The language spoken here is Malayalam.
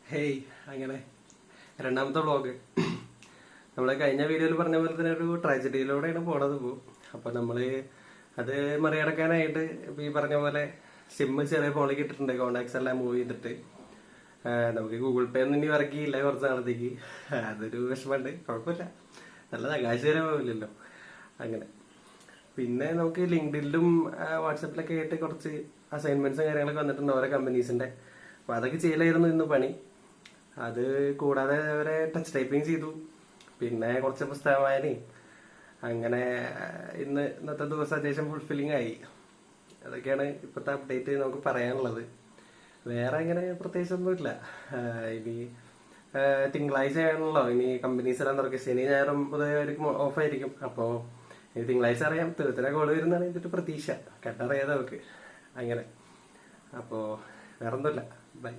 ഹേയ് അങ്ങനെ രണ്ടാമത്തെ വ്ളോഗ് നമ്മൾ കഴിഞ്ഞ വീഡിയോയിൽ പറഞ്ഞ പോലെ തന്നെ ഒരു ട്രാജഡിയിലൂടെയാണ് പോണത് അപ്പൊ നമ്മള് അത് മറികടക്കാനായിട്ട് ഈ പറഞ്ഞ പോലെ സിമ്മ് ചെറിയ ഫോണിലേക്ക് ഇട്ടിട്ടുണ്ട്. കോണ്ടാക്ട്സ് എല്ലാം മൂവ് ചെയ്തിട്ട് നമുക്ക് ഗൂഗിൾ പേ ഒന്നും ഇനി വർക്ക് ചെയ്യില്ല കുറച്ച് നാളത്തേക്ക്. അതൊരു വിഷമമുണ്ട്, കുഴപ്പമില്ല, നല്ലതാ, കാശ് തരാൻ പോവില്ലല്ലോ. അങ്ങനെ പിന്നെ നമുക്ക് ലിങ്ക്ഡിനിലും വാട്സാപ്പിലൊക്കെ ആയിട്ട് കുറച്ച് അസൈൻമെന്റ്സും കാര്യങ്ങളൊക്കെ വന്നിട്ടുണ്ട് ഓരോ കമ്പനീസിന്റെ. അപ്പൊ അതൊക്കെ ചെയ്യലായിരുന്നു ഇന്ന് പണി. അത് കൂടാതെ അവരെ ടച്ച് ടൈപ്പിംഗ് ചെയ്തു, പിന്നെ കുറച്ച് പുസ്തക വായനയും. അങ്ങനെ ഇന്നത്തെ ദിവസം അത്യാവശ്യം ഫുൾഫില്ലിംഗ് ആയി. അതൊക്കെയാണ് ഇപ്പോഴത്തെ അപ്ഡേറ്റ് നമുക്ക് പറയാനുള്ളത്. വേറെ അങ്ങനെ പ്രത്യേകിച്ചൊന്നുമില്ല. ഇനി തിങ്കളാഴ്ച ആണല്ലോ ഇനി കമ്പനീസ് എല്ലാം തുറക്കുക. ശനി ഞായറും പൊതുവെ ഓഫായിരിക്കും. അപ്പോൾ ഇനി തിങ്കളാഴ്ച അറിയാം. തീർത്തിനെ കോള് വരുന്നതാണ് ഇതിന്റെ പ്രതീക്ഷ. കേട്ടറിയാതെ നമുക്ക് അങ്ങനെ. അപ്പോൾ വേറൊന്നുമില്ല. ബൈ.